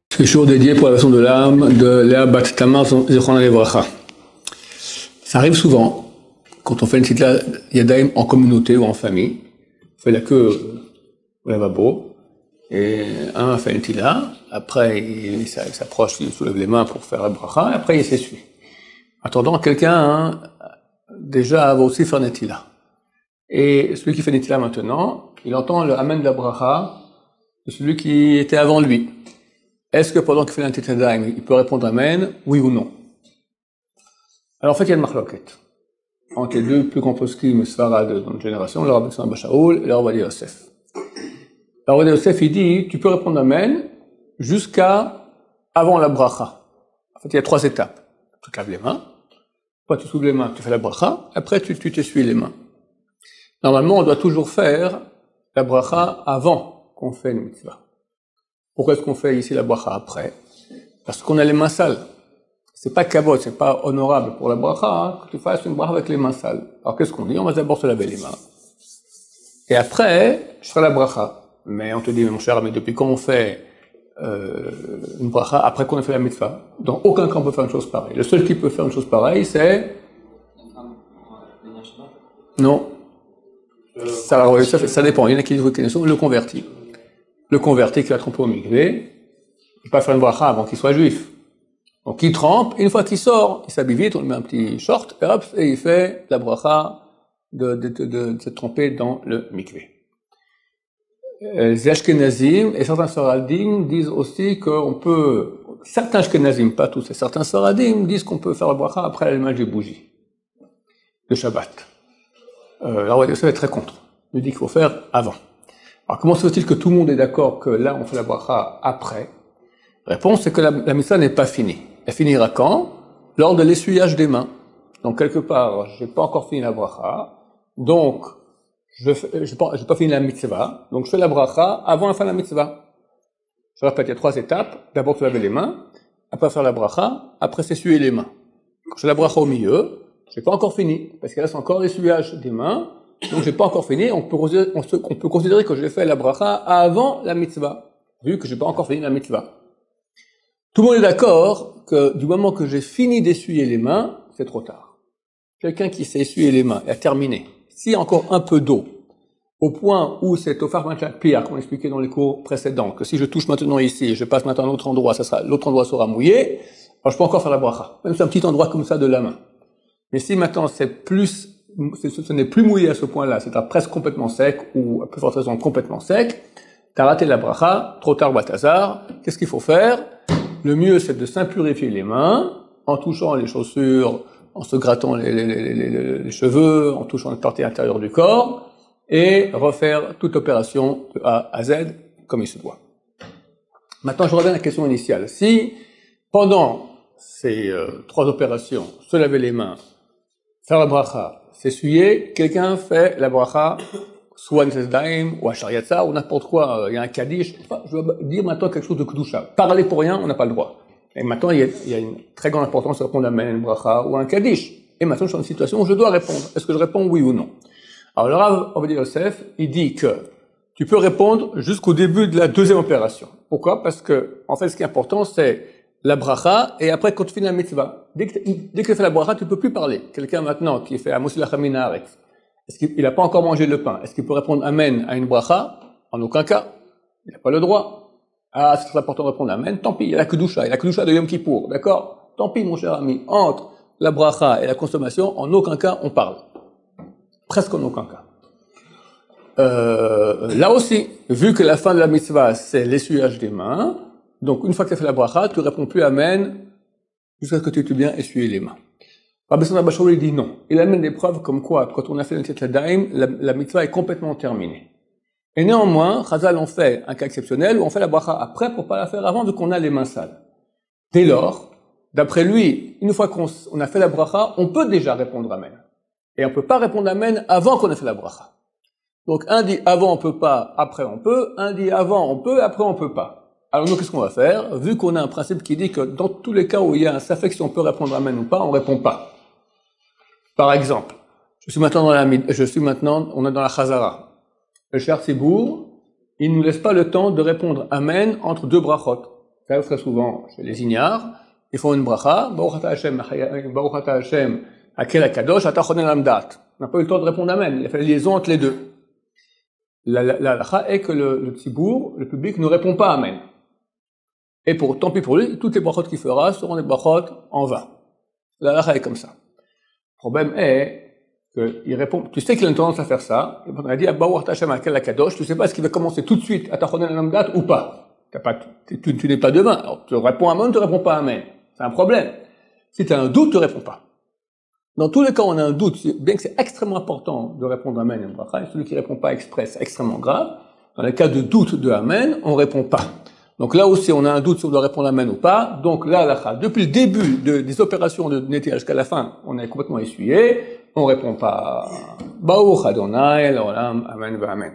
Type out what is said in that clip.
C'est jour dédié pour la leçon de l'âme de Léa Bat Tamar Zichron Levracha. Ça arrive souvent, quand on fait une Titla Yadayim en communauté ou en famille, on fait la queue au lavabo, et un fait une Titla, après il s'approche, il soulève les mains pour faire la bracha, et après il s'essuie. Attendant, quelqu'un déjà va aussi faire une Titla. Et celui qui fait une Titla maintenant, il entend le Amen de la bracha de celui qui était avant lui. Est-ce que pendant qu'il fait l'intitadaim, il peut répondre Amen, oui ou non? Alors en fait, il y a une marloquette entre les deux plus grands poskim Sfarad de notre génération, le Rabbi Tzemach Shaul et le Rabbi Yosef. Le Rabbi Yosef, il dit, tu peux répondre Amen jusqu'à avant la bracha. En fait, il y a 3 étapes. Tu te laves les mains, après tu souleves les mains, tu fais la bracha, après tu t'essuies les mains. Normalement, on doit toujours faire la bracha avant qu'on fait une mitzvah. Pourquoi est-ce qu'on fait ici la bracha après? Parce qu'on a les mains sales. C'est pas kavod, c'est pas honorable pour la bracha, que tu fasses une bracha avec les mains sales. Alors qu'est-ce qu'on dit? On va d'abord se laver les mains. Et après, je ferai la bracha. Mais on te dit, mon cher, mais depuis quand on fait une bracha après qu'on a fait la mitzvah? Dans aucun cas on peut faire une chose pareille. Le seul qui peut faire une chose pareille, c'est... Non. Ça dépend. Il y en a qui disent le converti. Le converti qui va tremper au mikvé, il ne peut pas faire une bracha avant qu'il soit juif. Donc il trempe, et une fois qu'il sort, il s'habille vite, on lui met un petit short, et hop, et il fait la bracha de se tremper dans le mikvé. Les Ashkenazim et certains Sfaradim disent aussi qu'on peut, certains Ashkenazim, pas tous, et certains Sfaradim disent qu'on peut faire la bracha après l'allumage des bougies de Shabbat. La Roi Yosef est très contre. Il dit qu'il faut faire avant. Alors, comment se fait-il que tout le monde est d'accord que là, on fait la bracha après? Réponse, c'est que la mitzvah n'est pas finie. Elle finira quand? Lors de l'essuyage des mains. Donc, quelque part, j'ai pas encore fini la bracha. Donc, j'ai pas fini la mitzvah. Donc, je fais la bracha avant la fin de la mitzvah. Je répète, il y a 3 étapes. D'abord, se laver les mains. Après, faire la bracha. Après, s'essuyer les mains. Quand je fais la bracha au milieu, j'ai pas encore fini. Parce qu'il reste encore l'essuyage des mains. Donc, j'ai pas encore fini, on peut considérer que j'ai fait la bracha avant la mitzvah, vu que j'ai pas encore fini la mitzvah. Tout le monde est d'accord que du moment que j'ai fini d'essuyer les mains, c'est trop tard. Quelqu'un qui s'est essuyé les mains et a terminé, s'il y a encore un peu d'eau, au point où c'est au farmachat pire, comme on expliquait dans les cours précédents, que si je touche maintenant ici, et je passe maintenant à un autre endroit, l'autre endroit sera mouillé, alors je peux encore faire la bracha. Même c'est un petit endroit comme ça de la main. Mais si maintenant ce n'est plus mouillé à ce point-là, c'est presque complètement sec, ou à plus forte raison complètement sec, t'as raté la bracha, trop tard Balthazar, qu'est-ce qu'il faut faire? Le mieux, c'est de s'impurifier les mains, en touchant les chaussures, en se grattant les cheveux, en touchant les parties intérieures du corps, et refaire toute opération de A à Z, comme il se doit. Maintenant, je reviens à la question initiale. Si, pendant ces 3 opérations, se laver les mains, faire la bracha, s'essuyer, quelqu'un fait la bracha, soit une Sesdaim, ou un Shariatza, ou n'importe quoi, il y a un Kaddish. Enfin, je veux dire maintenant quelque chose de Kedusha. Parler pour rien, on n'a pas le droit. Et maintenant, il y a une très grande importance de répondre à une bracha ou un Kaddish. Et maintenant, je suis dans une situation où je dois répondre. Est-ce que je réponds oui ou non? Alors, le Rav Ovadia Yosef, il dit que tu peux répondre jusqu'au début de la 2e opération. Pourquoi? Parce que, en fait, ce qui est important, c'est la bracha, et après, quand tu finis la mitzvah, dès que tu fais la bracha, tu peux plus parler. Quelqu'un maintenant qui fait Amos Lachamim Haaretz, est-ce qu'il n'a pas encore mangé le pain? Est-ce qu'il peut répondre Amen à une bracha? En aucun cas. Il n'a pas le droit. Ah, c'est très important de répondre Amen. Tant pis, il y a la Kedusha de Yom Kippour. D'accord? Tant pis, mon cher ami. Entre la bracha et la consommation, en aucun cas, on parle. Presque en aucun cas. Là aussi, vu que la fin de la mitzvah, c'est l'essuyage des mains, donc, une fois que tu as fait la bracha, tu réponds plus Amen jusqu'à ce que tu aies bien essuyé les mains. Rabbi Tzemach Shaul, il dit non. Il amène des preuves comme quoi, quand on a fait l'intitadaim, la mitzvah est complètement terminée. Et néanmoins, Chazal en fait un cas exceptionnel où on fait la bracha après pour pas la faire avant vu qu'on a les mains sales. Dès lors, d'après lui, une fois qu'on a fait la bracha, on peut déjà répondre Amen. Et on peut pas répondre Amen avant qu'on ait fait la bracha. Donc, un dit avant on peut pas, après on peut. Un dit avant on peut, après on peut pas. Alors nous, qu'est-ce qu'on va faire? Vu qu'on a un principe qui dit que dans tous les cas où il y a un safek si on peut répondre Amen ou pas, on répond pas. Par exemple, on est dans la Chazara. Le Cher Tzibour, il ne nous laisse pas le temps de répondre Amen entre deux brachot. Ça arrive très souvent chez les ignares. Ils font une bracha, Baruch ata Hashem, Hakel HaKadosh, ata chonen lamdat. On n'a pas eu le temps de répondre Amen. Il a fait la liaison entre les deux. La halakha est que le tzibour, le public, ne répond pas Amen. Et tant pis pour lui, toutes les brachot qu'il fera seront des brachot en vain. La halakha est comme ça. Le problème est qu'il répond, tu sais qu'il a une tendance à faire ça, et on a dit, Baruch ata Hashem Hakel HaKadosh, tu sais pas ce qu'il va commencer tout de suite, ata chonen lamdat ou pas. Tu n'es pas devin. Alors, tu réponds Amen, tu ne réponds pas Amen. C'est un problème. Si tu as un doute, tu ne réponds pas. Dans tous les cas, on a un doute, bien que c'est extrêmement important de répondre Amen et bracha, et celui qui ne répond pas exprès, c'est extrêmement grave. Dans les cas de doute de Amen, on ne répond pas. Donc là aussi, on a un doute si on doit répondre Amen ou pas. Donc là, depuis le début des opérations de nettoyage jusqu'à la fin, on est complètement essuyé. On ne répond pas Baruch Adonai, l'olam, Amen, Amen.